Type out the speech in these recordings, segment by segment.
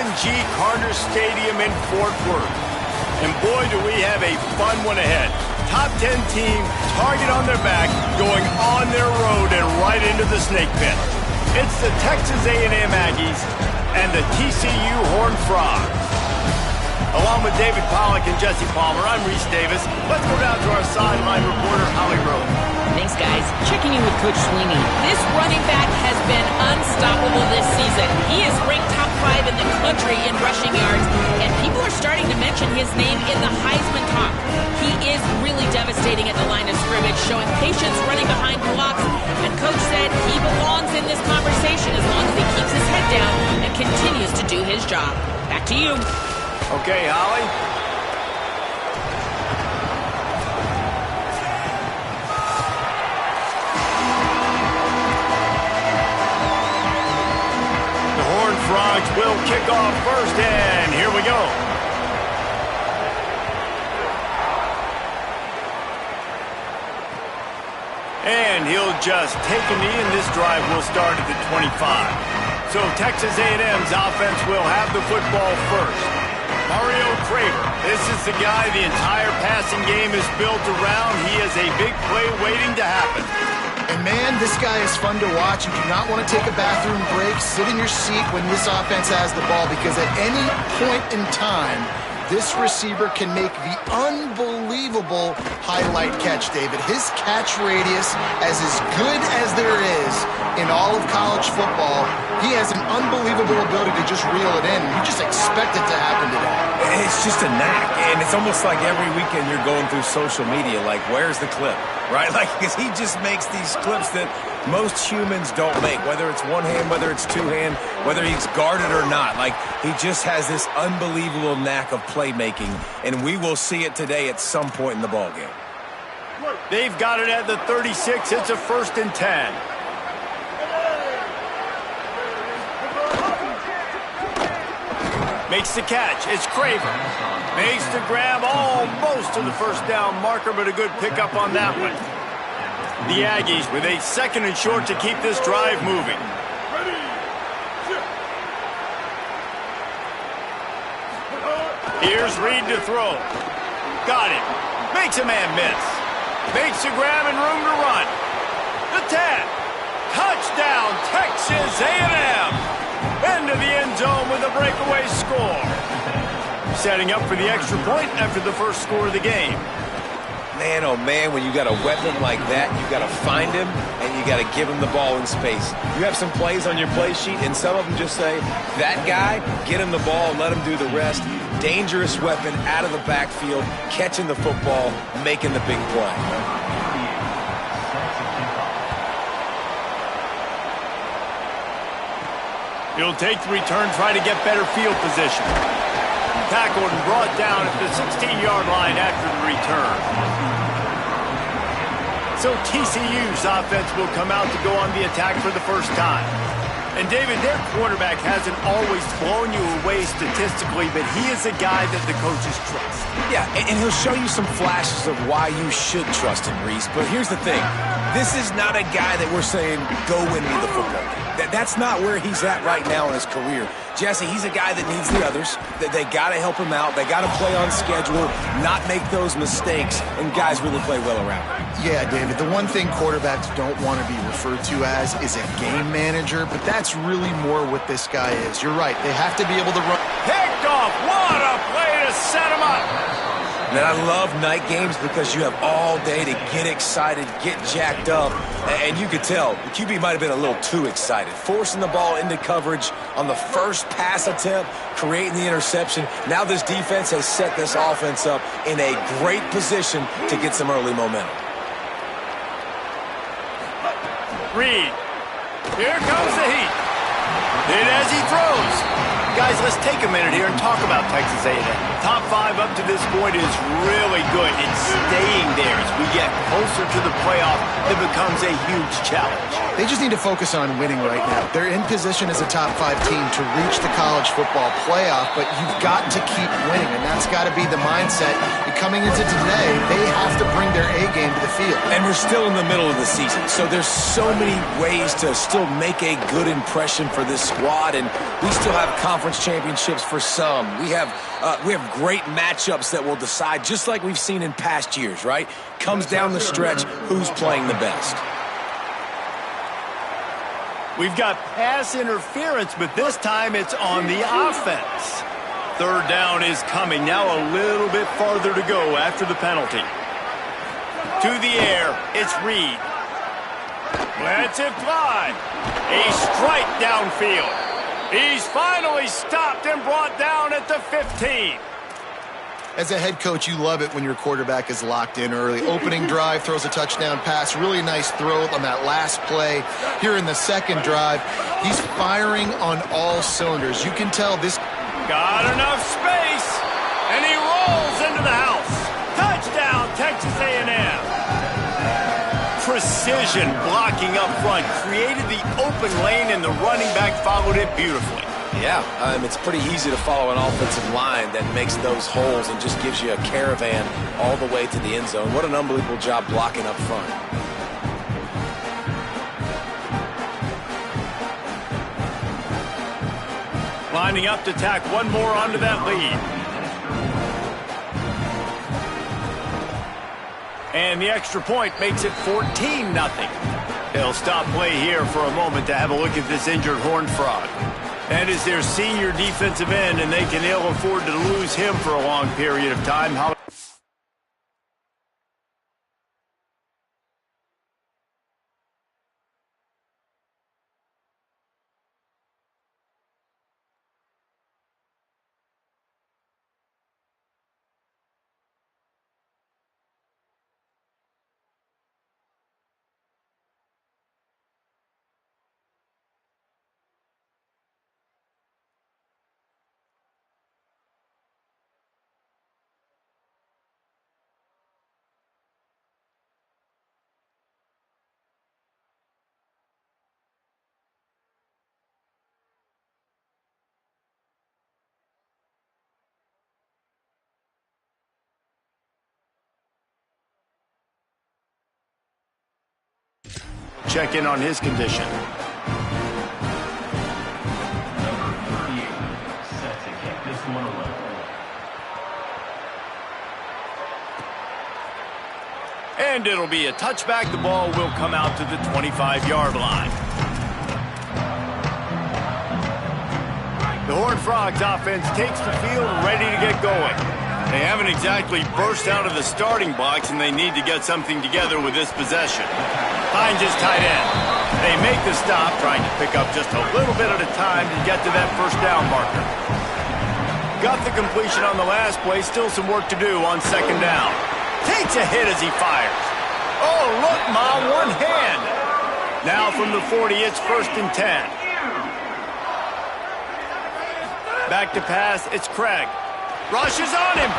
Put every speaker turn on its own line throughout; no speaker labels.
M&G Carter Stadium in Fort Worth. And boy, do we have a fun one ahead. Top 10 team, target on their back, going on their road and right into the snake pit. It's the Texas A&M Aggies and the TCU Horned Frogs. Along with David Pollack and Jesse Palmer, I'm Reese Davis. Let's go down to our sideline reporter, Holly Rowe.
Thanks, guys. Checking in with Coach Sweeney. This running back has been unstoppable this season. He is ranked top 5 in the country in rushing yards, and people are starting to mention his name in the Heisman talk. He is really devastating at the line of scrimmage, showing patience running behind blocks, and Coach said he belongs in this conversation as long as he keeps his head down and continues to do his job. Back to you.
Okay, Holly. The Horned Frogs will kick off first, and here we go. And he'll just take a knee, and this drive will start at the 25. So Texas A&M's offense will have the football first. Mario Craver, this is the guy the entire passing game is built around. He has a big play waiting to happen.
And man, this guy is fun to watch. You do not want to take a bathroom break. Sit in your seat when this offense has the ball, because at any point in time, this receiver can make the unbelievable highlight catch, David. His catch radius is as good as there is in all of college football. He has an unbelievable ability to just reel it in. You just expect it to happen today.
It's just a knack, and it's almost like every weekend you're going through social media, like, where's the clip, right? Like, because he just makes these clips that most humans don't make, whether it's one hand, whether it's two hand, whether he's guarded or not. Like, he just has this unbelievable knack of playmaking, and we will see it today at some point in the ballgame.
They've got it at the 36. It's a 1st and 10. Makes the catch. It's Craver. Makes the grab almost to the first down marker, but a good pickup on that one. The Aggies with a 2nd and short to keep this drive moving. Here's Reed to throw. Got it. Makes a man miss. Makes the grab and room to run. The 10. Touchdown, Texas A&M. Into the end zone with a breakaway score. Setting up for the extra point after the first score of the game.
Man, oh man, when you got a weapon like that, you got to find him and you got to give him the ball in space. You have some plays on your play sheet, and some of them just say, that guy, get him the ball, let him do the rest. Dangerous weapon out of the backfield, catching the football, making the big play.
He'll take the return, try to get better field position. Tackled and brought down at the 16-yard line after the return. So TCU's offense will come out to go on the attack for the first time. And David, their quarterback hasn't always blown you away statistically, but he is a guy that the coaches trust.
Yeah, and he'll show you some flashes of why you should trust him, Reese. But here's the thing. This is not a guy that we're saying, go win me the football game. That's not where he's at right now in his career. Jesse, he's a guy that needs the others. They got to help him out. They got to play on schedule, not make those mistakes, and guys really play well around him.
Yeah, David, the one thing quarterbacks don't want to be referred to as is a game manager, but that's really more what this guy is. You're right. They have to be able to run.
Picked off. What a play to set him up.
Man, I love night games because you have all day to get excited, get jacked up, and you could tell the QB might have been a little too excited. Forcing the ball into coverage on the first pass attempt, creating the interception. Now this defense has set this offense up in a great position to get some early momentum.
Reed. Here comes the heat. And as he throws. Guys, let's take a minute here and talk about Texas A&M. Top 5 up to this point is really good. It's staying there as we get closer to the playoff. It becomes a huge challenge.
They just need to focus on winning right now. They're in position as a top 5 team to reach the college football playoff, but you've got to keep winning, and that's got to be the mindset. coming into today, they have to bring their A game to the field.
And we're still in the middle of the season, so there's so many ways to still make a good impression for this squad, and we still have conference championships for some. We have great matchups that will decide, just like we've seen in past years, right? Comes down the stretch, who's playing the best.
We've got pass interference, but this time it's on the offense. Third down is coming. Now a little bit farther to go after the penalty. To the air, it's Reed. Lets it fly. A strike downfield. He's finally stopped and brought down at the 15.
As a head coach, you love it when your quarterback is locked in early. Opening drive, throws a touchdown pass. Really nice throw on that last play. Here in the second drive, he's firing on all cylinders. You can tell this...
Got enough space, and he rolls into the house. Touchdown, Texas A&M. Precision blocking up front created the open lane, and the running back followed it beautifully.
Yeah, it's pretty easy to follow an offensive line that makes those holes and just gives you a caravan all the way to the end zone. What an unbelievable job blocking up front.
Lining up to tack one more onto that lead. And the extra point makes it 14-0. They'll stop play here for a moment to have a look at this injured Horned Frog. That is their senior defensive end, and they can ill afford to lose him for a long period of time. Check in on his condition. And it'll be a touchback. The ball will come out to the 25-yard line. The Horned Frogs offense takes the field, ready to get going. They haven't exactly burst out of the starting blocks, and they need to get something together with this possession. Finds his tight end. They make the stop, trying to pick up just a little bit at a time to get to that first down marker. Got the completion on the last play, still some work to do on second down. Takes a hit as he fires. Oh, look, Mom, one hand. Now from the 40, it's 1st and 10. Back to pass, it's Craig. Rushes on him.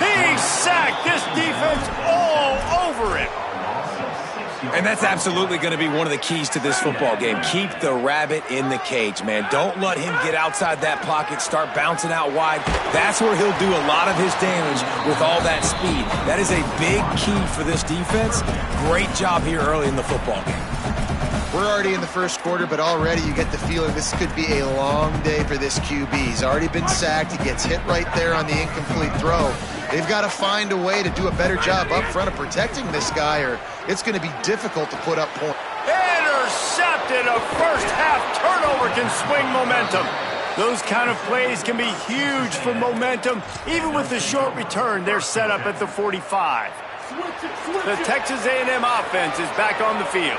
He's sacked. This defense all over him.
And that's absolutely going to be one of the keys to this football game. Keep the rabbit in the cage, man. Don't let him get outside that pocket, start bouncing out wide. That's where he'll do a lot of his damage with all that speed. That is a big key for this defense. Great job here early in the football game.
We're already in the first quarter, but already you get the feeling this could be a long day for this QB. He's already been sacked. He gets hit right there on the incomplete throw. They've got to find a way to do a better job up front of protecting this guy, or it's going to be difficult to put up points.
Intercepted. A first-half turnover can swing momentum. Those kind of plays can be huge for momentum. Even with the short return, they're set up at the 45. The Texas A&M offense is back on the field.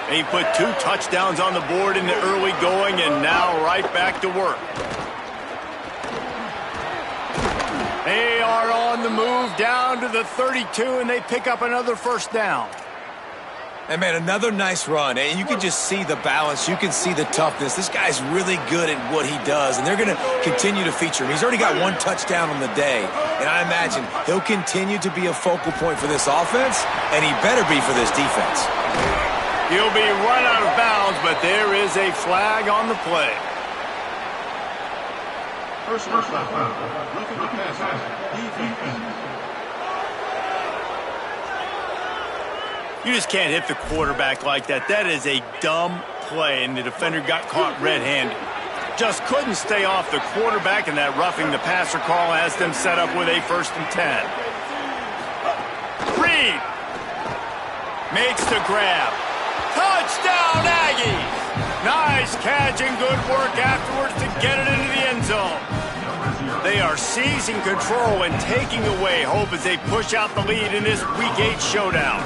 They put 2 touchdowns on the board in the early going, and now right back to work. They are on the move down to the 32, and they pick up another first down.
And, man, another nice run. And you can just see the balance. You can see the toughness. This guy's really good at what he does, and they're going to continue to feature him. He's already got 1 touchdown on the day, and I imagine he'll continue to be a focal point for this offense, and he better be for this defense.
He'll be run out of bounds, but there is a flag on the play. You just can't hit the quarterback like that. That is a dumb play, and the defender got caught red-handed. Just couldn't stay off the quarterback, and that roughing the passer call has them set up with a 1st and 10. Reed makes the grab. Touchdown, Aggies! Nice catch and good work afterwards to get it into the end zone. They are seizing control and taking away hope as they push out the lead in this Week 8 showdown.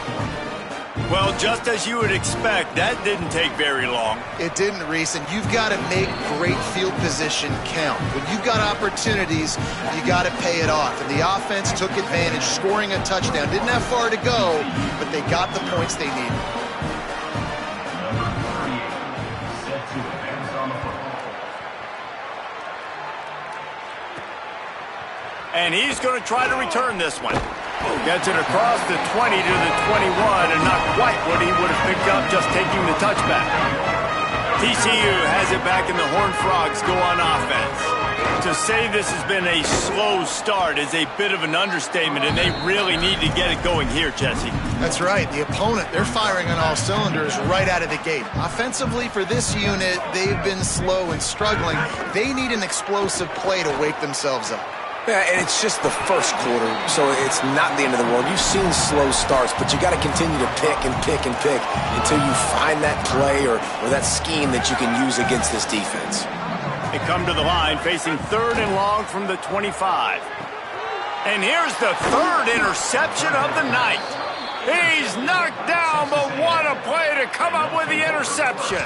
Well, just as you would expect, that didn't take very long.
It didn't, Reese, and you've got to make great field position count. When you've got opportunities, you got to pay it off. And the offense took advantage, scoring a touchdown. Didn't have far to go, but they got the points they needed.
And he's going to try to return this one. Gets it across the 20 to the 21, and not quite what he would have picked up just taking the touchback. TCU has it back, and the Horned Frogs go on offense. To say this has been a slow start is a bit of an understatement, and they really need to get it going here, Jesse.
That's right. The opponent, they're firing on all cylinders right out of the gate. Offensively for this unit, they've been slow and struggling. They need an explosive play to wake themselves up.
Yeah, and it's just the first quarter, so it's not the end of the world. You've seen slow starts, but you got to continue to pick and pick and pick until you find that play or that scheme that you can use against this defense.
They come to the line facing 3rd and long from the 25. And here's the 3rd interception of the night. He's knocked down, but what a play to come up with the interception.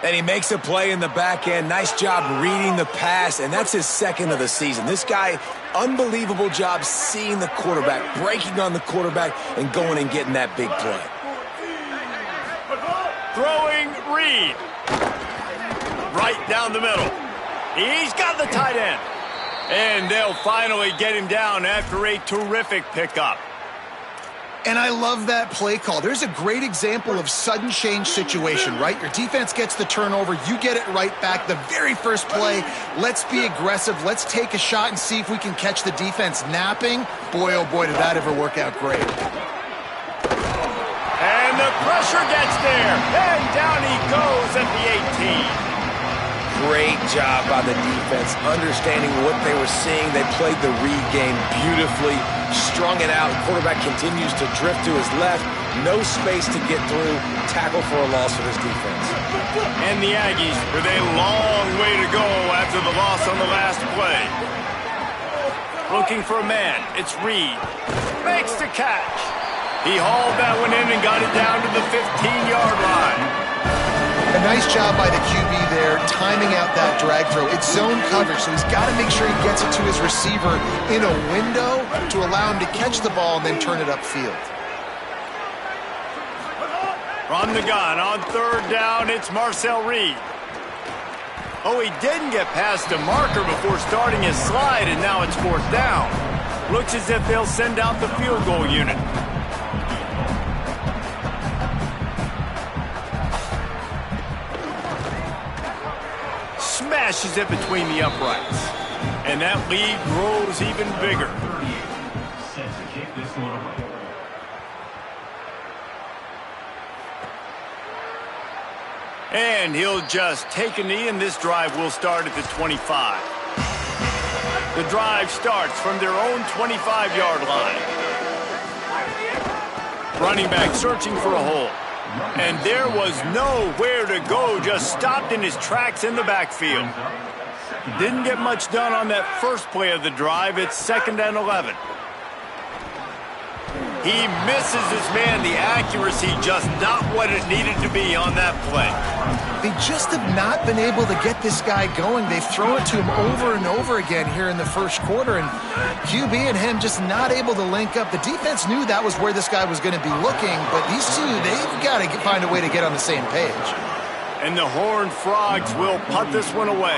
And he makes a play in the back end. Nice job reading the pass, and that's his 2nd of the season. This guy, unbelievable job seeing the quarterback, breaking on the quarterback, and going and getting that big play.
Throwing Reed. Right down the middle. He's got the tight end. And they'll finally get him down after a terrific pickup.
And I love that play call. There's a great example of sudden change situation, right? Your defense gets the turnover, you get it right back. The very first play, let's be aggressive. Let's take a shot and see if we can catch the defense napping. Boy, oh boy, did that ever work out great.
And the pressure gets there. And down he goes at the 18.
Great job by the defense, understanding what they were seeing. They played the read game beautifully, strung it out. Quarterback continues to drift to his left. No space to get through. Tackle for a loss for this defense.
And the Aggies with a long way to go after the loss on the last play. Looking for a man. It's Reed. Makes the catch. He hauled that one in and got it down to the 15-yard line.
A nice job by the QB there, timing out that drag throw. It's zone coverage, so he's got to make sure he gets it to his receiver in a window to allow him to catch the ball and then turn it upfield.
From the gun on 3rd down, it's Marcel Reed. Oh, he didn't get past the marker before starting his slide, and now it's 4th down. Looks as if they'll send out the field goal unit. Smashes it between the uprights. And that lead grows even bigger. And he'll just take a knee, and this drive will start at the 25. The drive starts from their own 25-yard line. Running back searching for a hole. And there was nowhere to go, just stopped in his tracks in the backfield. Didn't get much done on that first play of the drive. It's 2nd and 11. He misses his man. The accuracy just not what it needed to be on that play.
They just have not been able to get this guy going. They've thrown it to him over and over again here in the first quarter, and QB and him just not able to link up. The defense knew that was where this guy was going to be looking, but these two, they've got to find a way to get on the same page.
And the Horned Frogs will punt this one away.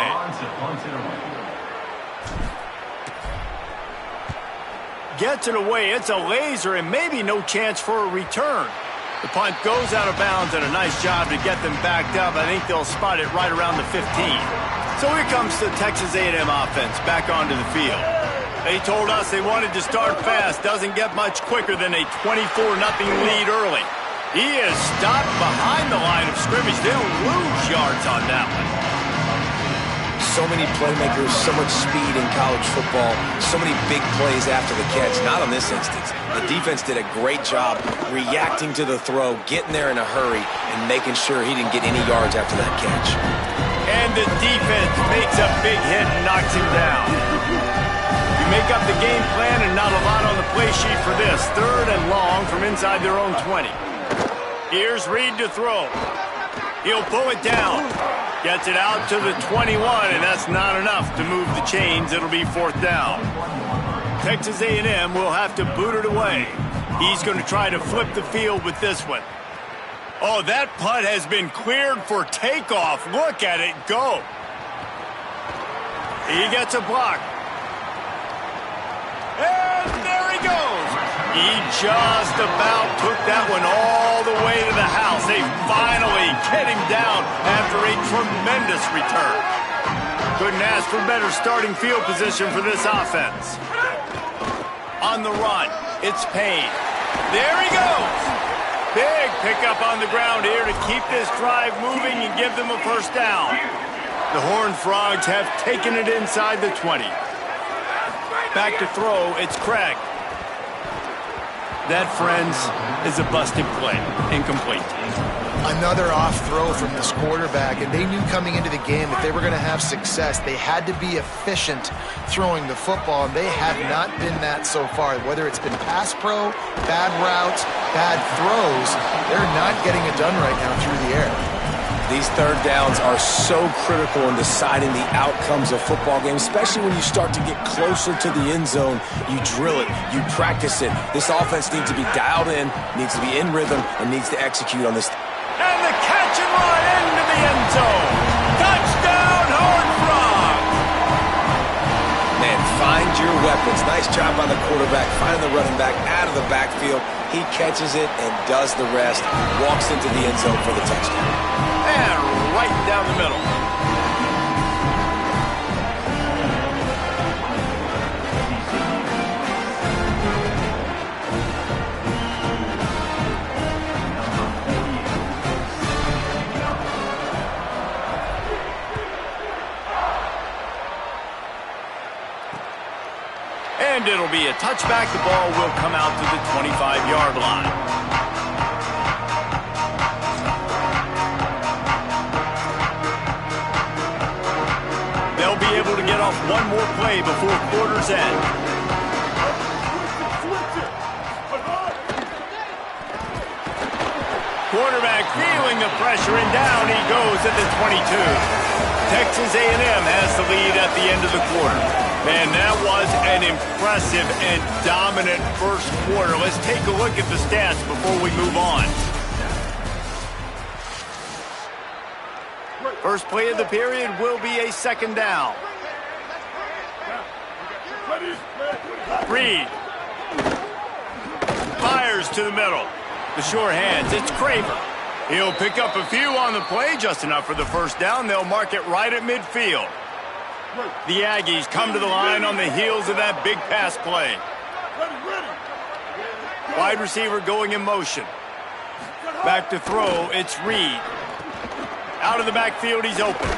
Gets it away. It's a laser and maybe no chance for a return. The punt goes out of bounds, and a nice job to get them backed up. I think they'll spot it right around the 15. So here comes the Texas A&M offense back onto the field. They told us they wanted to start fast. Doesn't get much quicker than a 24-0 lead early. He is stopped behind the line of scrimmage. They'll lose yards on that one.
So many playmakers, so much speed in college football, so many big plays after the catch. Not in this instance. The defense did a great job reacting to the throw, getting there in a hurry, and making sure he didn't get any yards after that catch.
And the defense makes a big hit and knocks him down. You make up the game plan and not a lot on the play sheet for this. 3rd and long from inside their own 20. Here's Reed to throw. He'll pull it down. Gets it out to the 21, and that's not enough to move the chains. It'll be 4th down. Texas A&M will have to boot it away. He's going to try to flip the field with this one. Oh, that punt has been cleared for takeoff. Look at it go. He gets a block. And there he goes. He just about took that one all the way to the house. They finally get him down after a tremendous return. Couldn't ask for better starting field position for this offense. On the run, it's Payne. There he goes. Big pickup on the ground here to keep this drive moving and give them a 1st down. The Horned Frogs have taken it inside the 20. Back to throw, it's Craig. That, friends, is a busted play. Incomplete.
Another off throw from this quarterback, and they knew coming into the game if they were going to have success, they had to be efficient throwing the football, and they have not been that so far. Whether it's been pass pro, bad routes, bad throws, they're not getting it done right now through the air.
These 3rd downs are so critical in deciding the outcomes of football games, especially when you start to get closer to the end zone. You drill it, you practice it. This offense needs to be dialed in, needs to be in rhythm, and needs to execute on this.
And the catch and run into the end zone. Touchdown, Horned Frogs!
Man, find your weapons. Nice job by the quarterback, finding the running back out of the backfield. He catches it and does the rest, walks into the end zone for the touchdown.
And right down the middle. And it'll be a touchback. The ball will come out to the 25-yard line. They'll be able to get off one more play before quarter's end. Quarterback feeling the pressure, and down he goes at the 22. Texas A&M has the lead at the end of the quarter. Man, that was an impressive and dominant first quarter. Let's take a look at the stats before we move on. First play of the period will be a 2nd down. Reed fires to the middle. The sure hands, it's Craver. He'll pick up a few on the play, just enough for the 1st down. They'll mark it right at midfield. The Aggies come to the line on the heels of that big pass play. Wide receiver going in motion. Back to throw, it's Reed. Out of the backfield, he's open.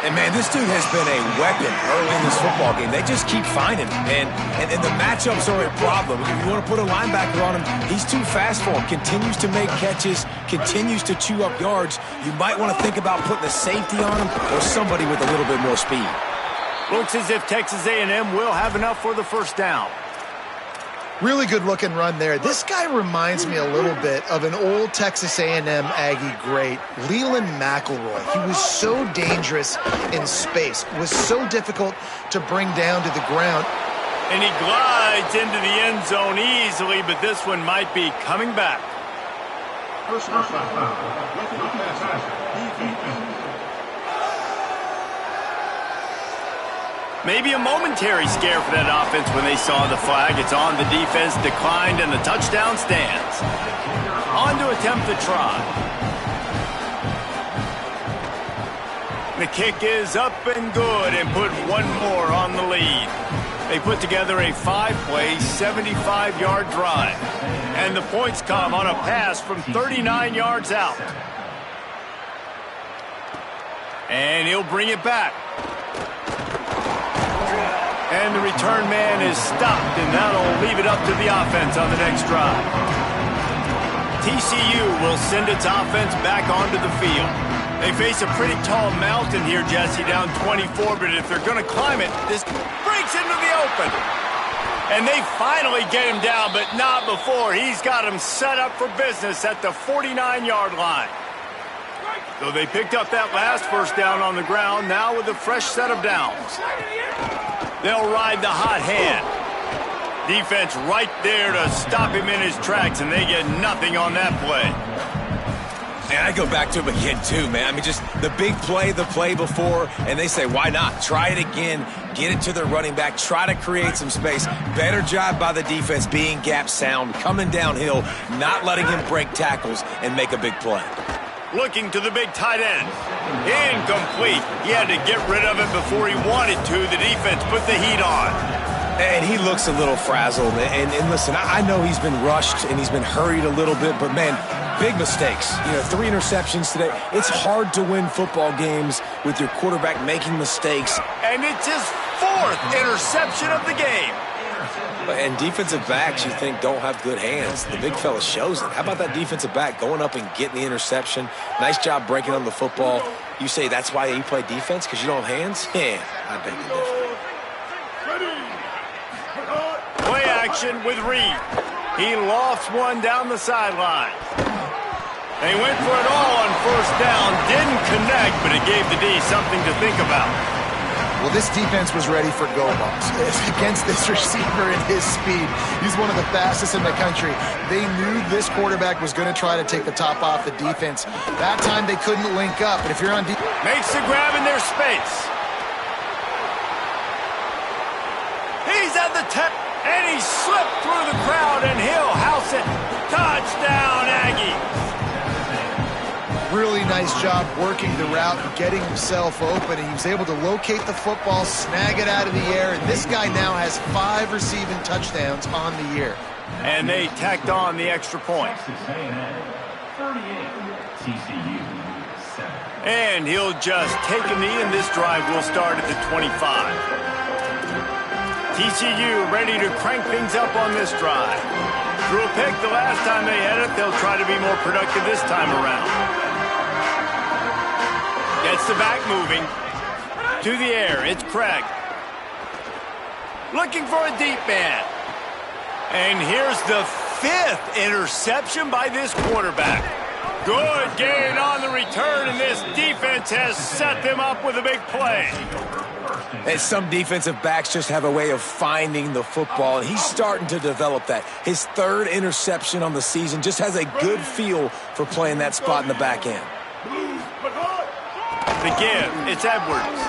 And, man, this dude has been a weapon early in this football game. They just keep finding him, and the matchups are a problem. You want to put a linebacker on him, he's too fast for him. Continues to make catches, continues to chew up yards. You might want to think about putting a safety on him or somebody with a little bit more speed.
Looks as if Texas A&M will have enough for the 1st down.
Really good looking run there. This guy reminds me a little bit of an old Texas A&M Aggie great, Leland McElroy. He was so dangerous in space, was so difficult to bring down to the ground.
And he glides into the end zone easily, but this one might be coming back. Maybe a momentary scare for that offense when they saw the flag. It's on, the defense declined, and the touchdown stands. On to attempt the try. The kick is up and good, and put one more on the lead. They put together a 5-play, 75-yard drive. And the points come on a pass from 39 yards out. And he'll bring it back. And the return man is stopped, and that'll leave it up to the offense on the next drive. TCU will send its offense back onto the field. They face a pretty tall mountain here, Jesse, down 24, but if they're going to climb it, this breaks into the open. And they finally get him down, but not before. He's got him set up for business at the 49-yard line. So they picked up that last first down on the ground, now with a fresh set of downs. They'll ride the hot hand. Defense right there to stop him in his tracks, and they get nothing on that play.
And I go back to him again, too, man. I mean, just the big play, the play before, and they say, why not? Try it again, get it to the running back, try to create some space. Better job by the defense being gap sound, coming downhill, not letting him break tackles and make a big play.
Looking to the big tight end. Incomplete. He had to get rid of it before he wanted to. The defense put the heat on.
And he looks a little frazzled. And listen, I know he's been rushed and he's been hurried a little bit, but, man, big mistakes. 3 interceptions today. It's hard to win football games with your quarterback making mistakes.
And it's his 4th interception of the game.
And defensive backs, you think, don't have good hands. The big fella shows it. How about that defensive back going up and getting the interception? Nice job breaking on the football. You say that's why you play defense, because you don't have hands? Yeah, I beg to differ.
Play action with Reed. He lofts one down the sideline. They went for it all on first down. Didn't connect, but it gave the D something to think about.
Well, this defense was ready for go balls against this receiver and his speed. He's one of the fastest in the country. They knew this quarterback was going to try to take the top off the defense. That time they couldn't link up, but if you're on defense...
Makes the grab in their space. He's at the 10, and he slipped through the crowd, and he'll house it. Touchdown, Aggies.
Really nice job working the route and getting himself open, and he was able to locate the football, snag it out of the air, and this guy now has 5 receiving touchdowns on the year.
And they tacked on the extra point. And he'll just take a knee, and this drive will start at the 25. TCU ready to crank things up on this drive. Threw a pick the last time they had it. They'll try to be more productive this time around. Gets the back moving. To the air, it's Craig. Looking for a deep man. And here's the 5th interception by this quarterback. Good gain on the return, and this defense has set them up with a big play.
And some defensive backs just have a way of finding the football, and he's starting to develop that. His 3rd interception on the season, just has a good feel for playing that spot in the back end.
The give, it's Edwards.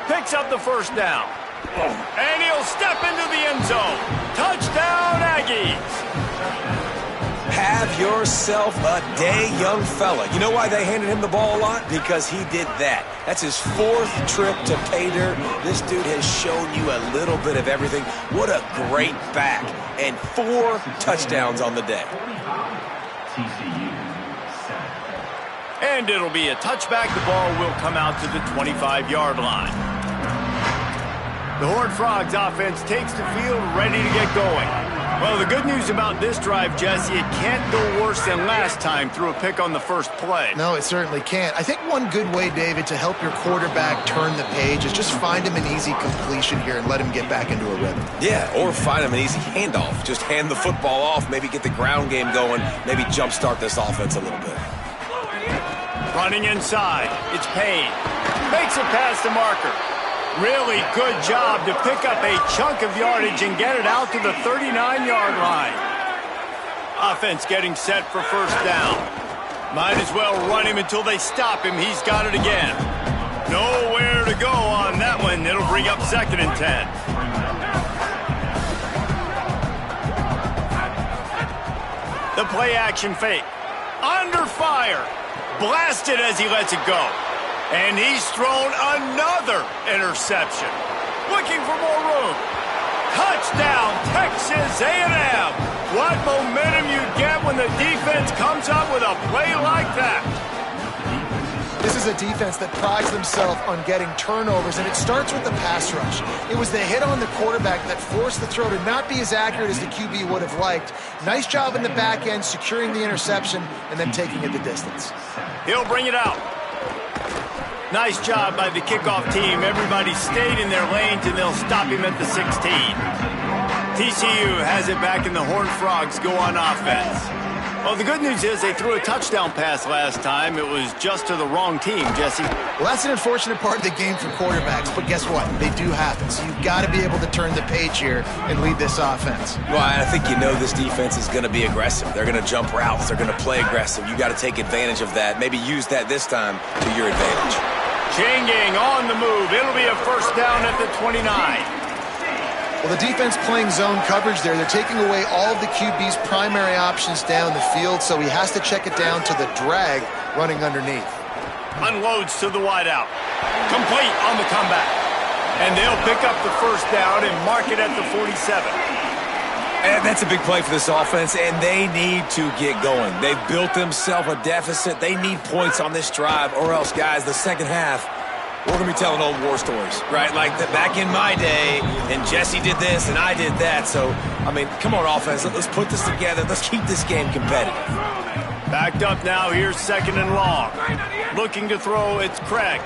Picks up the first down. And he'll step into the end zone. Touchdown, Aggies.
Have yourself a day, young fella. You know why they handed him the ball a lot? Because he did that. That's his 4th trip to pay dirt. This dude has shown you a little bit of everything. What a great back. And 4 touchdowns on the day.
And it'll be a touchback. The ball will come out to the 25-yard line. The Horned Frogs offense takes the field, ready to get going. Well, the good news about this drive, Jesse, it can't go worse than last time through a pick on the first play.
No, it certainly can't. I think one good way, David, to help your quarterback turn the page is just find him an easy completion here and let him get back into a rhythm.
Yeah, or find him an easy handoff. Just hand the football off, maybe get the ground game going, maybe jumpstart this offense a little bit.
Running inside, it's Payne. Makes it past the marker. Really good job to pick up a chunk of yardage and get it out to the 39-yard line. Offense getting set for first down. Might as well run him until they stop him. He's got it again. Nowhere to go on that one. It'll bring up 2nd and 10. The play action fake. Under fire. Blasted as he lets it go. And he's thrown another interception. Looking for more room. Touchdown, Texas A&M. What momentum you get when the defense comes up with a play like that.
This is a defense that prides themselves on getting turnovers, and it starts with the pass rush. It was the hit on the quarterback that forced the throw to not be as accurate as the QB would have liked. Nice job in the back end, securing the interception, and then taking it the distance.
He'll bring it out. Nice job by the kickoff team. Everybody stayed in their lanes, and they'll stop him at the 16. TCU has it back, and the Horned Frogs go on offense. Well, the good news is they threw a touchdown pass last time. It was just to the wrong team, Jesse.
Well, that's an unfortunate part of the game for quarterbacks, but guess what? They do happen, so you've got to be able to turn the page here and lead this offense.
Well, I think you know this defense is going to be aggressive. They're going to jump routes. They're going to play aggressive. You got to take advantage of that. Maybe use that this time to your advantage.
Changing on the move. It'll be a first down at the 29.
Well, the defense playing zone coverage there. They're taking away all of the QB's primary options down the field, so he has to check it down to the drag running underneath.
Unloads to the wideout. Complete on the comeback. And they'll pick up the first down and mark it at the 47.
And that's a big play for this offense, and they need to get going. They've built themselves a deficit. They need points on this drive, or else, guys, the second half, we're going to be telling old war stories, right? Like back in my day, and Jesse did this, and I did that. So, I mean, come on, offense. Let's put this together. Let's keep this game competitive.
Backed up now. Here's second and long. Looking to throw. It's Craig.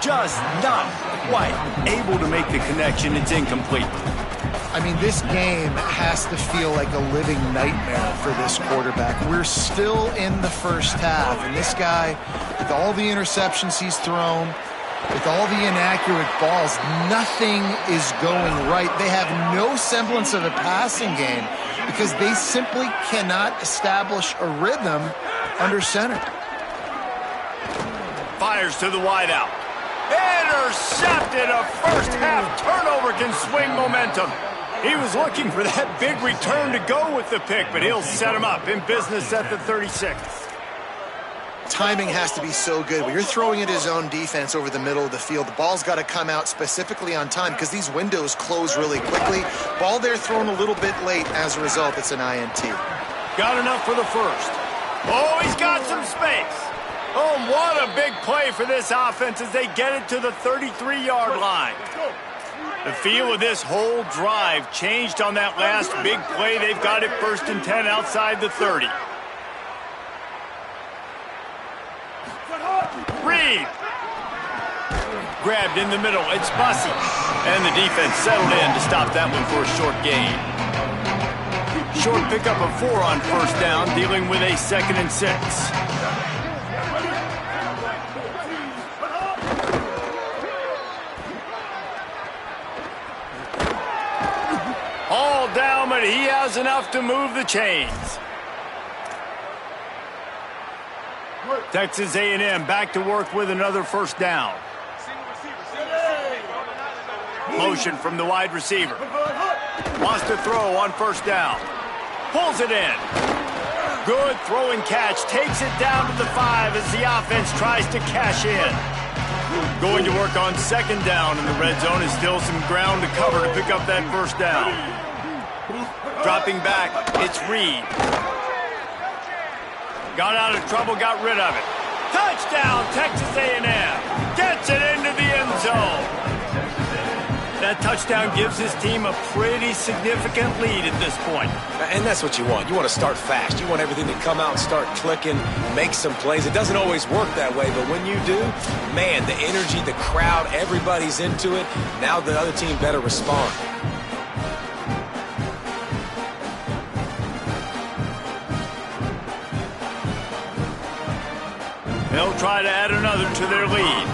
Just not quite able to make the connection. It's incomplete.
I mean, this game has to feel like a living nightmare for this quarterback. We're still in the first half, and this guy, with all the interceptions he's thrown, with all the inaccurate balls, nothing is going right. They have no semblance of a passing game because they simply cannot establish a rhythm under center.
Fires to the wideout. Intercepted. A first half turnover can swing momentum. He was looking for that big return to go with the pick, but he'll set him up in business at the 36.
Timing has to be so good. When you're throwing at his own defense over the middle of the field, the ball's got to come out specifically on time because these windows close really quickly. Ball there thrown a little bit late. As a result, it's an INT.
Got enough for the first. Oh, he's got some space. Oh, what a big play for this offense as they get it to the 33-yard line. The feel of this whole drive changed on that last big play. They've got it 1st and 10 outside the 30. Reed. Grabbed in the middle. It's Bussey. And the defense settled in to stop that one for a short gain. Short pickup of 4 on first down, dealing with a 2nd and 6. All down, but he has enough to move the chains. Texas A&M back to work with another first down. Motion from the wide receiver. Wants to throw on first down. Pulls it in. Good throw and catch. Takes it down to the 5 as the offense tries to cash in. Going to work on second down in the red zone is still some ground to cover to pick up that first down. Dropping back, it's Reed. Got out of trouble, got rid of it. Touchdown, Texas A&M. Gets it into the end zone. That touchdown gives his team a pretty significant lead at this point.
And that's what you want. You want to start fast. You want everything to come out and start clicking, make some plays. It doesn't always work that way, but when you do, man, the energy, the crowd, everybody's into it. Now the other team better respond.
They'll try to add another to their lead.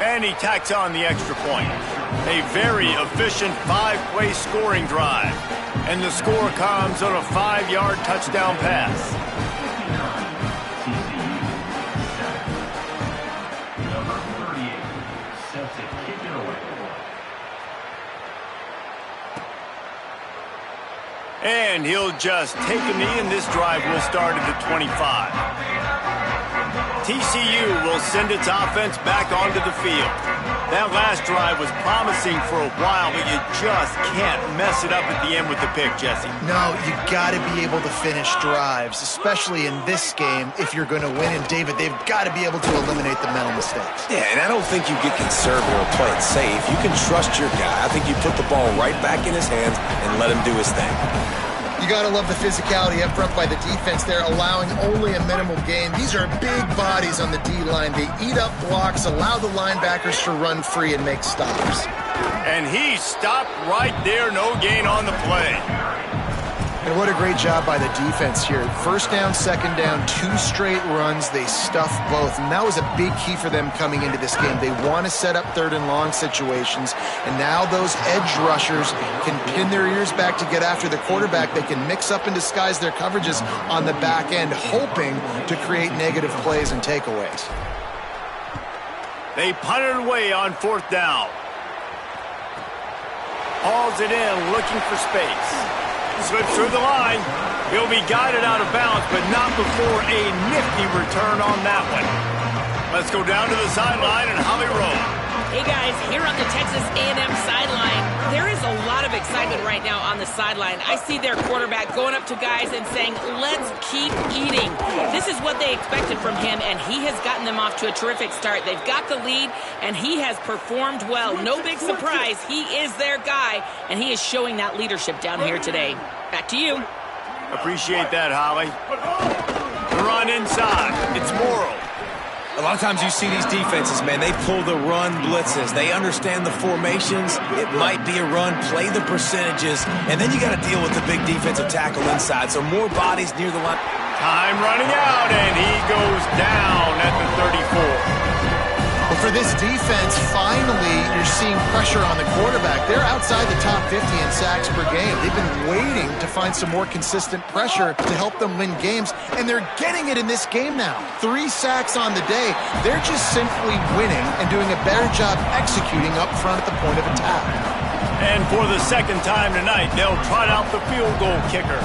And he tacks on the extra point. A very efficient 5-play scoring drive. And the score comes on a 5-yard touchdown pass. And he'll just take a knee, and this drive will start at the 25. TCU will send its offense back onto the field. That last drive was promising for a while, but you just can't mess it up at the end with the pick, Jesse.
No, you got to be able to finish drives, especially in this game if you're going to win. And, David, they've got to be able to eliminate the mental mistakes.
Yeah, and I don't think you get conservative or play it safe. You can trust your guy. I think you put the ball right back in his hands and let him do his thing.
You got to love the physicality up front by the defense there, allowing only a minimal gain. These are big bodies on the D-line. They eat up blocks, allow the linebackers to run free and make stops.
And he stopped right there, no gain on the play.
And what a great job by the defense here. First down, second down, 2 straight runs. They stuffed both. And that was a big key for them coming into this game. They want to set up third and long situations. And now those edge rushers can pin their ears back to get after the quarterback. They can mix up and disguise their coverages on the back end, hoping to create negative plays and takeaways.
They punted away on 4th down. Hauls it in, looking for space. Slips through the line. He'll be guided out of bounds, but not before a nifty return on that one. Let's go down to the sideline and Holly roll.
Hey guys, here on the Texas A&M sideline, there is a lot of excitement right now on the sideline. I see their quarterback going up to guys and saying, let's keep eating. This is what they expected from him, and he has gotten them off to a terrific start. They've got the lead, and he has performed well. No big surprise. He is their guy, and he is showing that leadership down here today. Back to you.
Appreciate that, Holly. The run inside. It's Morrow.
A lot of times you see these defenses, man, they pull the run blitzes. They understand the formations. It might be a run, play the percentages, and then you got to deal with the big defensive tackle inside. So more bodies near the line.
Time running out, and he goes down at the 34.
Well, for this defense, finally, you're seeing pressure on the quarterback. They're outside the top 50 in sacks per game. They've been waiting to find some more consistent pressure to help them win games, and they're getting it in this game now. 3 sacks on the day. They're just simply winning and doing a better job executing up front at the point of attack.
And for the second time tonight, they'll trot out the field goal kicker.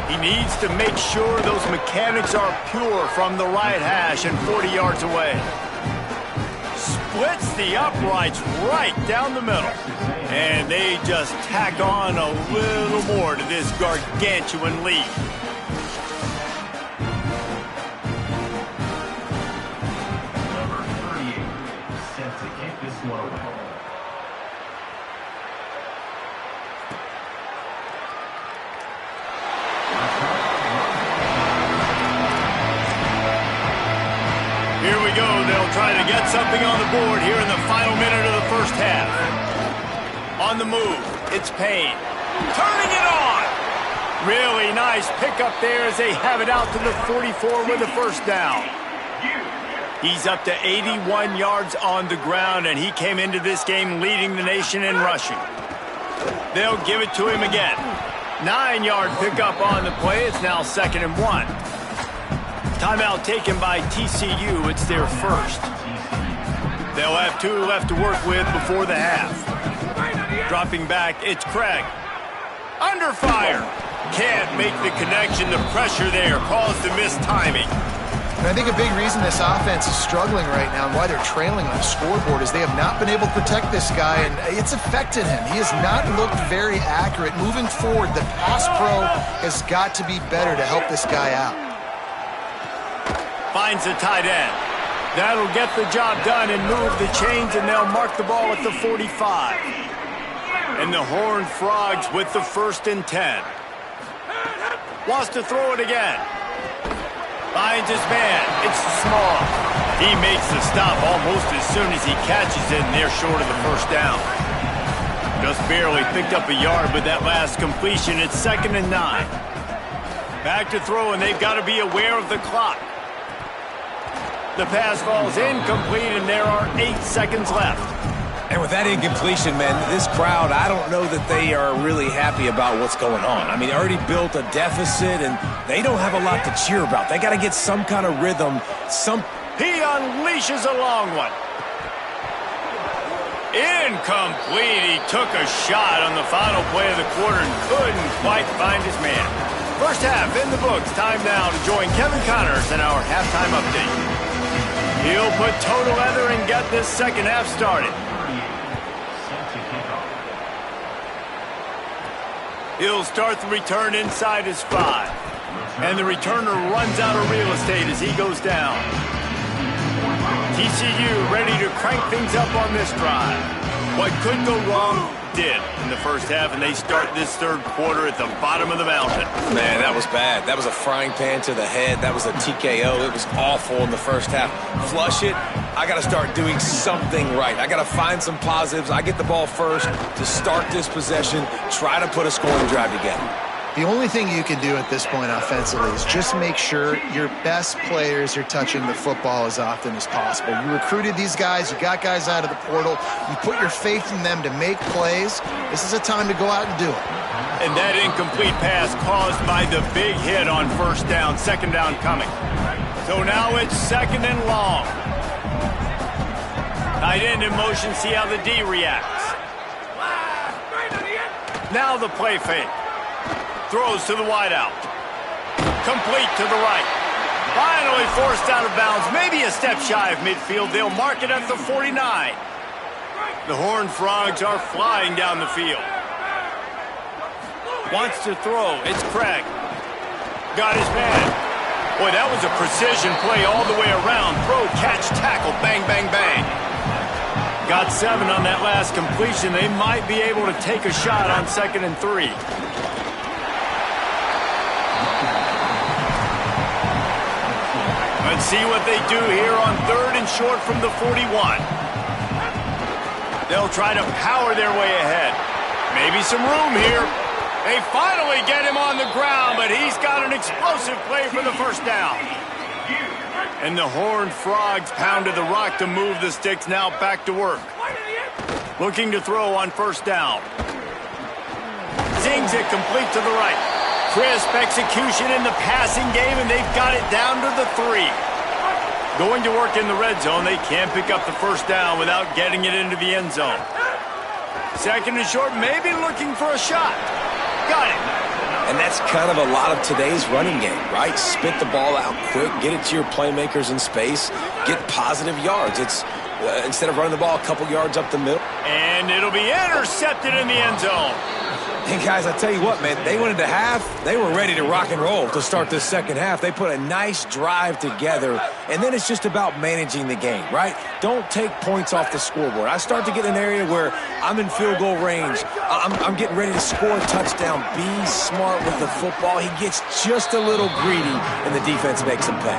He needs to make sure those mechanics are pure from the right hash and 40 yards away. Splits the uprights right down the middle. And they just tack on a little more to this gargantuan lead.
Number 38, set to kick this one away.
Here we go. They'll try to get something on the board here in the final minute of the first half. On the move, it's Payne. Turning it on. Really nice pickup there as they have it out to the 44 with the first down. He's up to 81 yards on the ground, and he came into this game leading the nation in rushing. They'll give it to him again. 9-yard pickup on the play. It's now 2nd and 1. Timeout taken by TCU. It's their first. They'll have 2 left to work with before the half. Dropping back, it's Craig. Under fire. Can't make the connection. The pressure there caused the missed timing.
And I think a big reason this offense is struggling right now and why they're trailing on the scoreboard is they have not been able to protect this guy, and it's affected him. He has not looked very accurate. Moving forward, the pass pro has got to be better to help this guy out.
Finds the tight end. That'll get the job done and move the chains, and they'll mark the ball at the 45. And the Horned Frogs with the 1st and 10. Wants to throw it again. Finds his man. It's Small. He makes the stop almost as soon as he catches it, and they're short of the first down. Just barely picked up a yard with that last completion. It's 2nd and 9. Back to throw, and they've got to be aware of the clock. The pass falls incomplete, and there are 8 seconds left.
And with that incompletion, man, this crowd, I don't know that they are really happy about what's going on. I mean, they already built a deficit, and they don't have a lot to cheer about. They got to get some kind of rhythm.
He unleashes a long one. Incomplete. He took a shot on the final play of the quarter and couldn't quite find his man. First half in the books. Time now to join Kevin Connors in our halftime update. He'll put total leather and get this second half started. He'll start the return inside his 5. And the returner runs out of real estate as he goes down. TCU ready to crank things up on this drive. What could go wrong did in the first half, and they start this third quarter at the bottom of the mountain.
Man, that was bad. That was a frying pan to the head. That was a TKO. It was awful in the first half. Flush it. I got to start doing something right. I got to find some positives. I get the ball first to start this possession, try to put a scoring drive together.
The only thing you can do at this point offensively is just make sure your best players are touching the football as often as possible. You recruited these guys. You got guys out of the portal. You put your faith in them to make plays. This is a time to go out and do it.
And that incomplete pass caused by the big hit on first down, second down coming. So now it's second and long. Tight end in motion, see how the D reacts. Now the play fake. Throws to the wideout. Complete to the right. Finally forced out of bounds. Maybe a step shy of midfield. They'll mark it at the 49. The Horned Frogs are flying down the field. Wants to throw. It's Craig. Got his man. Boy, that was a precision play all the way around. Throw, catch, tackle. Bang, bang, bang. Got 7 on that last completion. They might be able to take a shot on 2nd and 3. Let's see what they do here on 3rd and short from the 41. They'll try to power their way ahead. Maybe some room here. They finally get him on the ground, but he's got an explosive play for the first down. And the Horned Frogs pounded the rock to move the sticks, now back to work. Looking to throw on first down. Zings it complete to the right. Crisp execution in the passing game, and they've got it down to the 3. Going to work in the red zone. They can't pick up the first down without getting it into the end zone. 2nd and short, maybe looking for a shot. Got it.
And that's kind of a lot of today's running game, right? Spit the ball out quick, get it to your playmakers in space, get positive yards. It's instead of running the ball a couple yards up the middle.
And it'll be intercepted in the end zone.
And guys, I tell you what, man, they went into half. They were ready to rock and roll to start this second half. They put a nice drive together, and then it's just about managing the game, right? Don't take points off the scoreboard. I start to get in an area where I'm in field goal range. I'm getting ready to score a touchdown. Be smart with the football. He gets just a little greedy, and the defense makes him pay.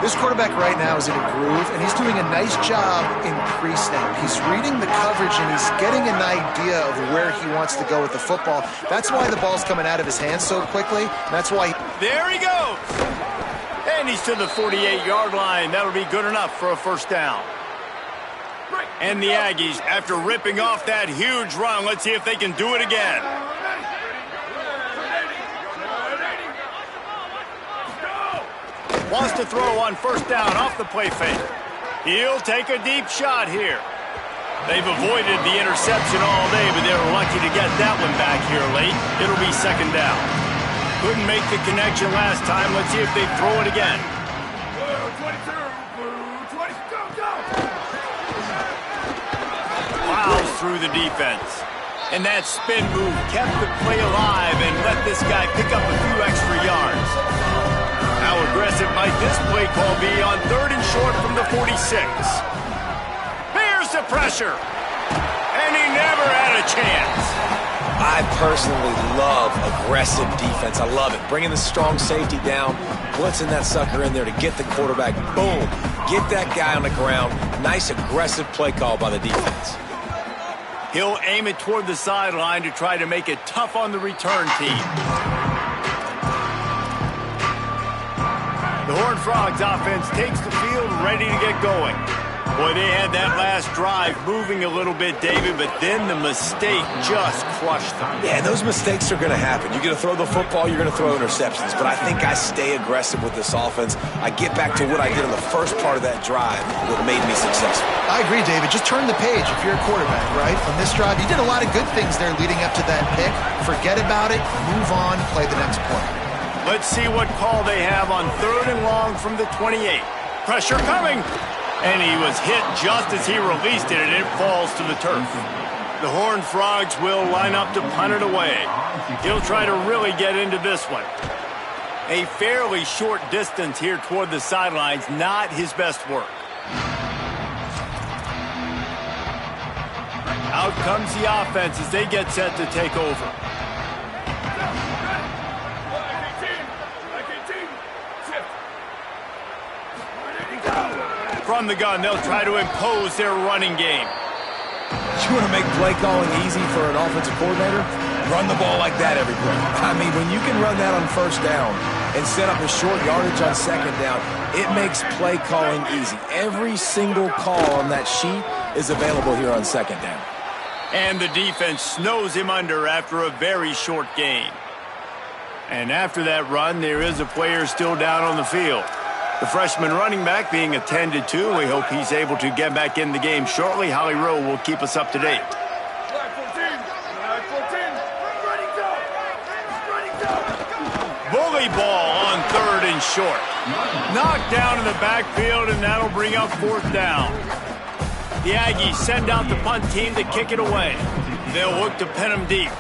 This quarterback right now is in a groove, and he's doing a nice job in pre-snap. He's reading the coverage, and he's getting an idea of where he wants to go with the football. That's why the ball's coming out of his hands so quickly. That's why.
There he goes. And he's to the 48-yard line. That'll be good enough for a first down. And the Aggies, after ripping off that huge run, let's see if they can do it again. Wants to throw on first down off the play fake. He'll take a deep shot here. They've avoided the interception all day, but they're lucky to get that one back here late. It'll be second down. Couldn't make the connection last time. Let's see if they throw it again. Plows through the defense. And that spin move kept the play alive and let this guy pick up a few extra yards. How aggressive might this play call be on 3rd and short from the 46? Here's the pressure. And he never had a chance.
I personally love aggressive defense. I love it. Bringing the strong safety down, blitzing that sucker in there to get the quarterback. Boom. Get that guy on the ground. Nice aggressive play call by the defense.
He'll aim it toward the sideline to try to make it tough on the return team. The Horned Frogs offense takes the field, ready to get going. Boy, they had that last drive moving a little bit, David, but then the mistake just crushed them.
Yeah, those mistakes are going to happen. You're going to throw the football, you're going to throw interceptions, but I think I stay aggressive with this offense. I get back to what I did in the first part of that drive that made me successful.
I agree, David. Just turn the page if you're a quarterback, right? On this drive, you did a lot of good things there leading up to that pick. Forget about it, move on, play the next play.
Let's see what call they have on 3rd and long from the 28. Pressure coming. And he was hit just as he released it, and it falls to the turf. The Horned Frogs will line up to punt it away. He'll try to really get into this one. A fairly short distance here toward the sidelines, not his best work. Out comes the offense as they get set to take over. From the gun, they'll try to impose their running game.
You want to make play calling easy for an offensive coordinator? Run the ball like that every play. I mean, when you can run that on first down and set up a short yardage on second down, it makes play calling easy. Every single call on that sheet is available here on second down.
And the defense snows him under after a very short gain. And after that run, there is a player still down on the field. The freshman running back being attended to. We hope he's able to get back in the game shortly. Holly Rowe will keep us up to date. Bully ball on 3rd and short. Knocked down in the backfield, and that'll bring up 4th down. The Aggies send out the punt team to kick it away. They'll look to pin them deep.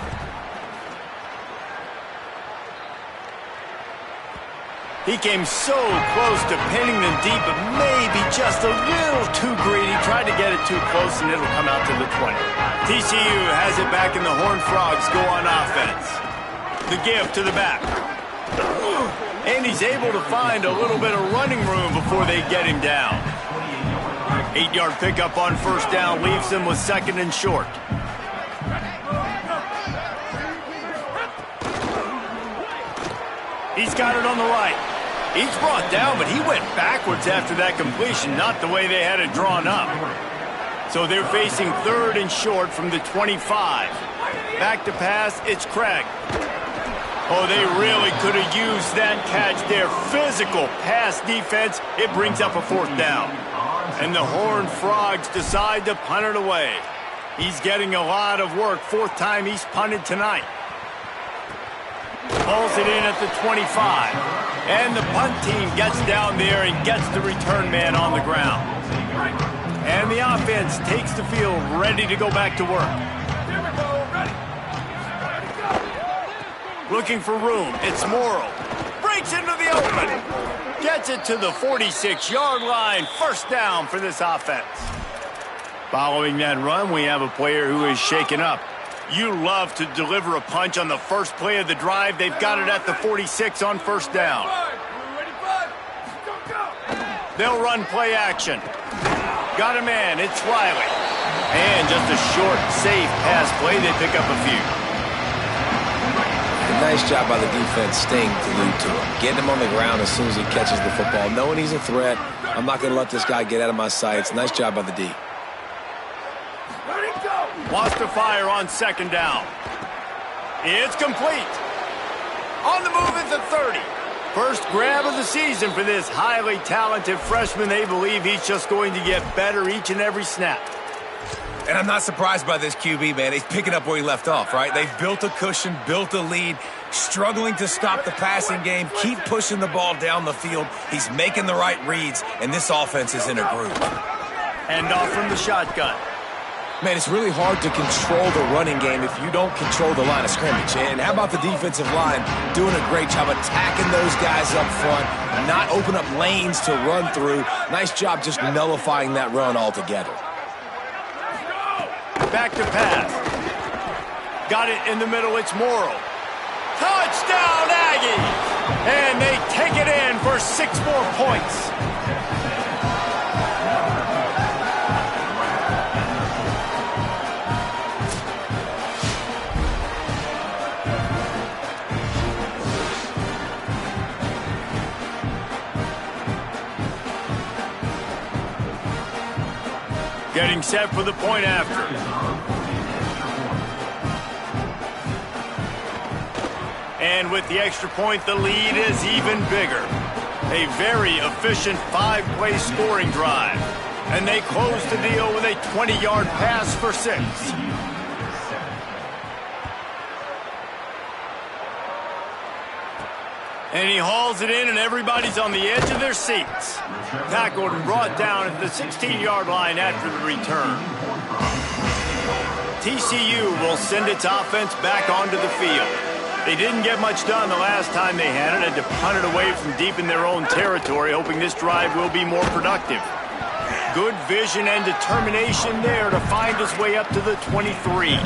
He came so close to pinning them deep, but maybe just a little too greedy. Tried to get it too close, and it'll come out to the 20. TCU has it back, and the Horned Frogs go on offense. The give to the back. And he's able to find a little bit of running room before they get him down. 8-yard pickup on 1st down leaves him with 2nd and short. He's got it on the right. He's brought down, but he went backwards after that completion, not the way they had it drawn up. So they're facing 3rd and short from the 25. Back to pass, it's Craig. Oh, they really could have used that catch there. Physical pass defense. It brings up a 4th down. And the Horned Frogs decide to punt it away. He's getting a lot of work. 4th time he's punted tonight. Pulls it in at the 25. And the punt team gets down there and gets the return man on the ground. And the offense takes the field, ready to go back to work. Looking for room. It's Morrow. Breaks into the open. Gets it to the 46-yard line. 1st down for this offense. Following that run, we have a player who is shaken up. You love to deliver a punch on the first play of the drive. They've got it at the 46 on 1st down. They'll run play action. Got a man. It's Riley. And just a short, safe pass play. They pick up a few.
Nice job by the defense staying glued to him. Getting him on the ground as soon as he catches the football. Knowing he's a threat. I'm not going to let this guy get out of my sights. Nice job by the D.
Wants to fire on 2nd down. It's complete. On the move at the 30. First grab of the season for this highly talented freshman. They believe he's just going to get better each and every snap.
And I'm not surprised by this QB, man. He's picking up where he left off, right? They've built a cushion, built a lead, struggling to stop the passing game, keep pushing the ball down the field. He's making the right reads, and this offense is in a groove.
And off from the shotgun.
Man, it's really hard to control the running game if you don't control the line of scrimmage. And how about the defensive line doing a great job attacking those guys up front, not open up lanes to run through. Nice job just nullifying that run altogether.
Back to pass. Got it in the middle. It's Morrow. Touchdown, Aggies! And they take it in for 6 more points. Getting set for the point after. And with the extra point, the lead is even bigger. A very efficient 5-play scoring drive. And they close the deal with a 20-yard pass for 6. And he hauls it in, and everybody's on the edge of their seats. Tackled and brought down at the 16-yard line after the return. TCU will send its offense back onto the field. They didn't get much done the last time they had it. Had to punt it away from deep in their own territory, hoping this drive will be more productive. Good vision and determination there to find his way up to the 23.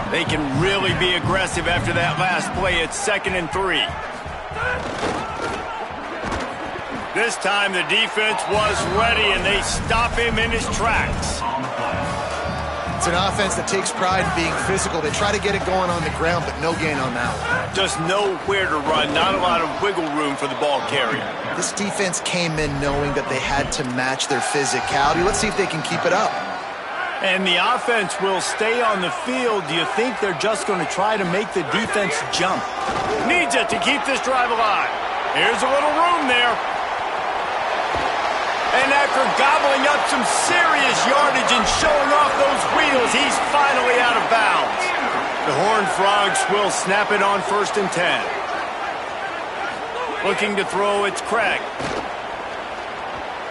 They can really be aggressive after that last play. It's 2nd and 3. This time the defense was ready, and they stop him in his tracks.
It's an offense that takes pride in being physical. They try to get it going on the ground, but no gain on that one.
Just nowhere to run, not a lot of wiggle room for the ball carrier.
This defense came in knowing that they had to match their physicality. Let's see if they can keep it up.
And the offense will stay on the field. Do you think they're just going to try to make the defense jump? Needs it to keep this drive alive. Here's a little room there. And after gobbling up some serious yardage and showing off those wheels, he's finally out of bounds. The Horned Frogs will snap it on 1st and 10. Looking to throw, it's Craig.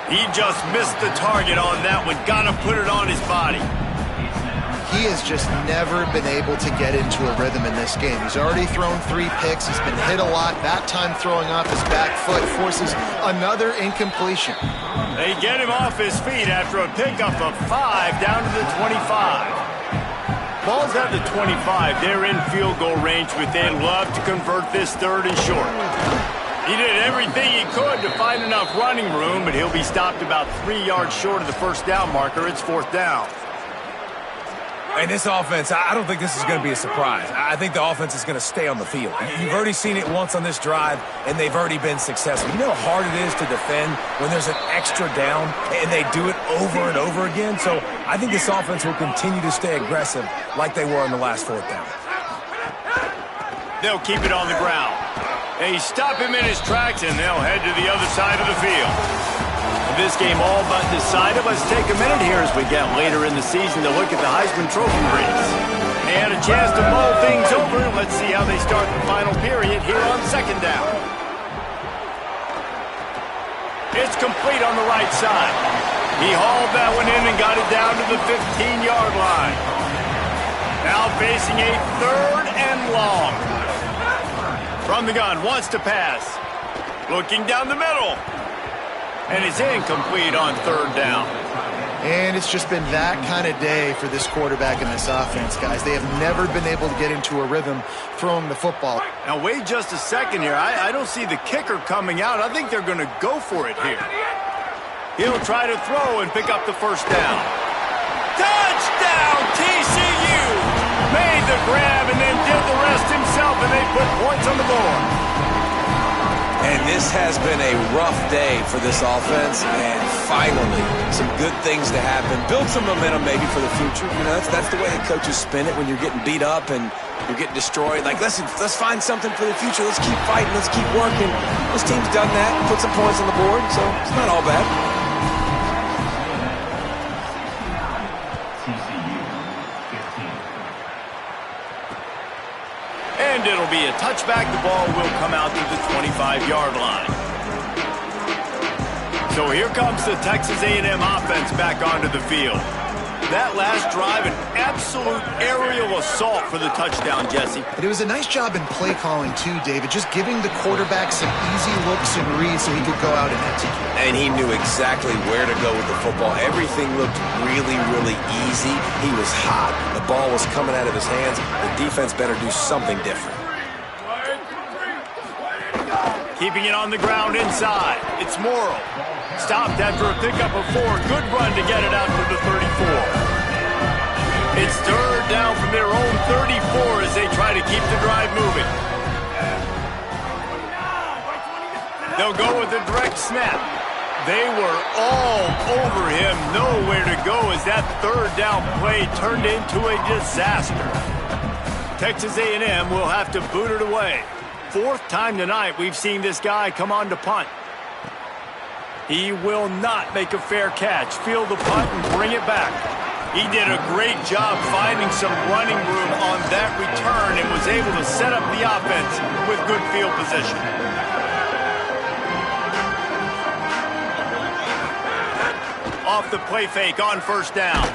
He just missed the target on that one. Got to put it on his body.
He has just never been able to get into a rhythm in this game. He's already thrown 3 picks. He's been hit a lot. That time throwing off his back foot forces another incompletion.
They get him off his feet after a pickup of 5 down to the 25. Ball's at the 25. They're in field goal range, but they'd love to convert this 3rd and short. He did everything he could to find enough running room, but he'll be stopped about 3 yards short of the 1st down marker. It's 4th down.
And this offense, I don't think this is going to be a surprise. I think the offense is going to stay on the field. You've already seen it once on this drive, and they've already been successful. You know how hard it is to defend when there's an extra down, and they do it over and over again? So I think this offense will continue to stay aggressive like they were on the last 4th down.
They'll keep it on the ground. They stop him in his tracks, and they'll head to the other side of the field. This game all but decided. Let's take a minute here as we get later in the season to look at the Heisman Trophy race. They had a chance to mull things over. Let's see how they start the final period here on 2nd down. It's complete on the right side. He hauled that one in and got it down to the 15-yard line. Now facing a 3rd and long. From the gun, wants to pass. Looking down the middle. And it's incomplete on 3rd down.
And it's just been that kind of day for this quarterback and this offense, guys. They have never been able to get into a rhythm throwing the football.
Now, wait just a second here. I don't see the kicker coming out. I think they're going to go for it here. He'll try to throw and pick up the 1st down. Touchdown, TCU! Made the grab and then did the rest himself, and they put points on the board.
And this has been a rough day for this offense, and finally, some good things to happen. Build some momentum maybe for the future. You know, that's the way the coaches spin it when you're getting beat up and you're getting destroyed. Like, listen, let's find something for the future. Let's keep fighting. Let's keep working. This team's done that, put some points on the board, so it's not all bad.
And it'll be a touchback. The ball will come out to the 25-yard line. So here comes the Texas A&M offense back onto the field. That last drive, an absolute aerial assault for the touchdown, Jesse.
But it was a nice job in play calling, too, David, just giving the quarterback some easy looks and reads so he could go out and execute.
And he knew exactly where to go with the football. Everything looked really, really easy. He was hot. The ball was coming out of his hands. The defense better do something different.
Keeping it on the ground inside. It's Morrow. Stopped after a pickup of 4. Good run to get it out to the 34. It's 3rd down from their own 34 as they try to keep the drive moving. They'll go with a direct snap. They were all over him. Nowhere to go as that 3rd down play turned into a disaster. Texas A&M will have to boot it away. 4th time tonight we've seen this guy come on to punt. He will not make a fair catch. Field the punt and bring it back. He did a great job finding some running room on that return and was able to set up the offense with good field position. Off the play fake on first down.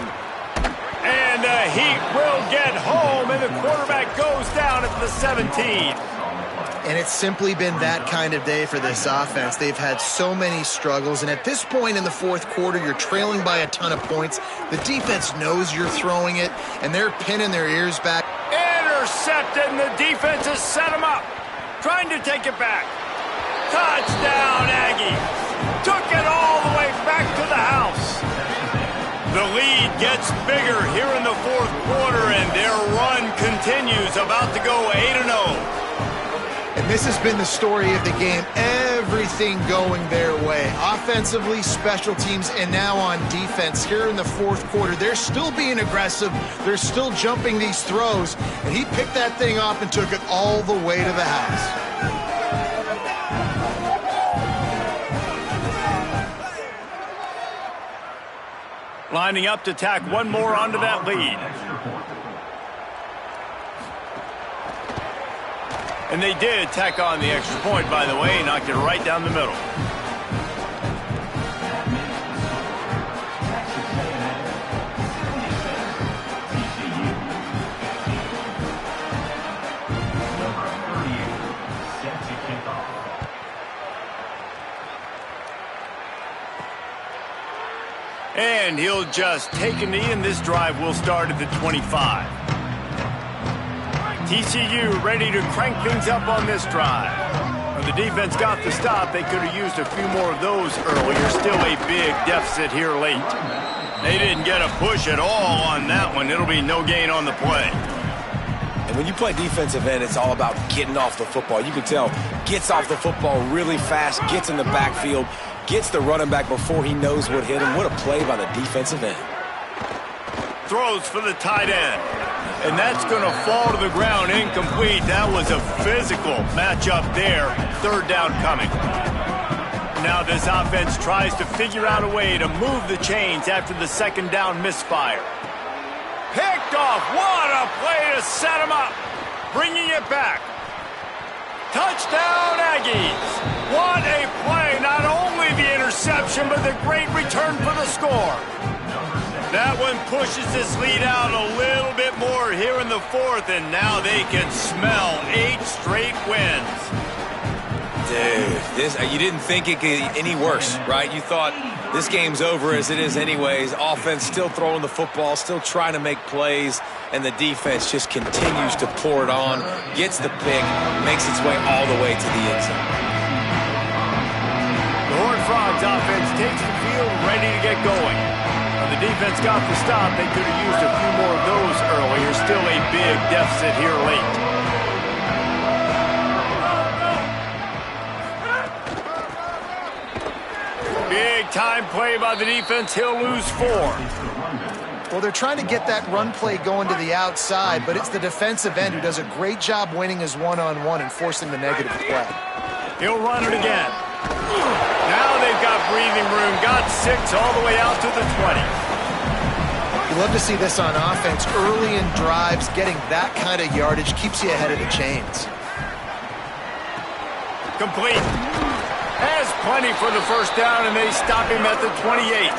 And the Heat will get home, and the quarterback goes down at the 17.
And it's simply been that kind of day for this offense. They've had so many struggles, and at this point in the fourth quarter, you're trailing by a ton of points. The defense knows you're throwing it, and they're pinning their ears back.
Intercepted, and the defense has set him up. Trying to take it back. Touchdown, Aggies. Took it all the way back to the house. The lead gets bigger here in the fourth quarter, and their run continues, about to go 8-0.
And this has been the story of the game, everything going their way. Offensively, special teams, and now on defense here in the fourth quarter. They're still being aggressive. They're still jumping these throws. And he picked that thing off and took it all the way to the house.
Lining up to tack one more onto that lead. And they did tack on the extra point, by the way, knocked it right down the middle. And he'll just take a knee, and this drive will start at the 25. TCU ready to crank things up on this drive. When the defense got the stop, they could have used a few more of those earlier. Still a big deficit here late. They didn't get a push at all on that one. It'll be no gain on the play.
And when you play defensive end, it's all about getting off the football. You can tell, gets off the football really fast, gets in the backfield, gets the running back before he knows what hit him. What a play by the defensive end.
Throws for the tight end. And that's going to fall to the ground incomplete. That was a physical matchup there. Third down coming. Now this offense tries to figure out a way to move the chains after the second down misfire. Picked off. What a play to set him up. Bringing it back. Touchdown, Aggies. What a play. Not only the interception, but the great return for the score. That one pushes this lead out a little bit more here in the fourth, and now they can smell 8 straight wins.
Dude, you didn't think it could get any worse, right? You thought this game's over as it is anyways. Offense still throwing the football, still trying to make plays, and the defense just continues to pour it on, gets the pick, makes its way all the way to the end zone.
The Horned Frogs offense takes the field, ready to get going. The defense got the stop. They could have used a few more of those earlier. Still a big deficit here late. Big time play by the defense. He'll lose 4.
Well, they're trying to get that run play going to the outside, but it's the defensive end who does a great job winning his one-on-one and forcing the negative play.
He'll run it again. Now they've got breathing room. Got 6 all the way out to the 20.
You love to see this on offense. Early in drives, getting that kind of yardage keeps you ahead of the chains.
Complete. Has plenty for the first down, and they stop him at the 28.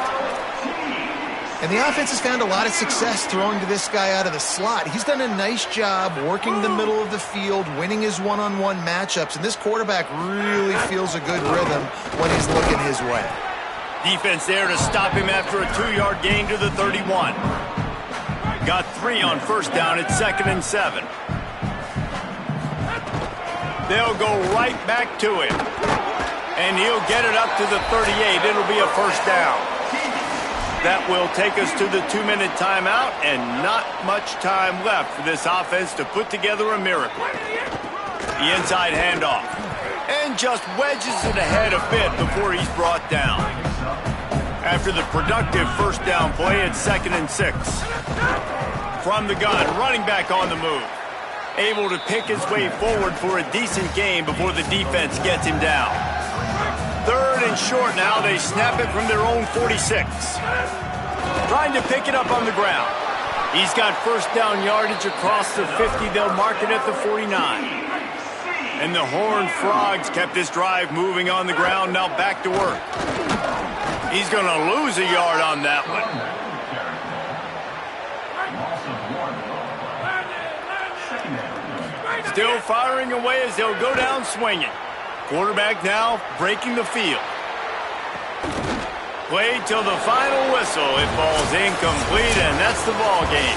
And the offense has found a lot of success throwing to this guy out of the slot. He's done a nice job working the middle of the field, winning his one-on-one matchups, and this quarterback really feels a good rhythm when he's looking his way.
Defense there to stop him after a 2-yard gain to the 31. Got 3 on first down at 2nd and 7. They'll go right back to him. And he'll get it up to the 38. It'll be a first down. That will take us to the 2-minute timeout, and not much time left for this offense to put together a miracle. The inside handoff. And just wedges it ahead a bit before he's brought down. After the productive first down play at 2nd and 6. From the gun, running back on the move. Able to pick his way forward for a decent gain before the defense gets him down. 3rd and short now. They snap it from their own 46. trying to pick it up on the ground. He's got first down yardage across the 50. They'll mark it at the 49. And the Horned Frogs kept this drive moving on the ground. Now back to work. He's going to lose a yard on that one. Still firing away as they'll go down swinging. Quarterback now breaking the field. Play till the final whistle. It falls incomplete, and that's the ball game.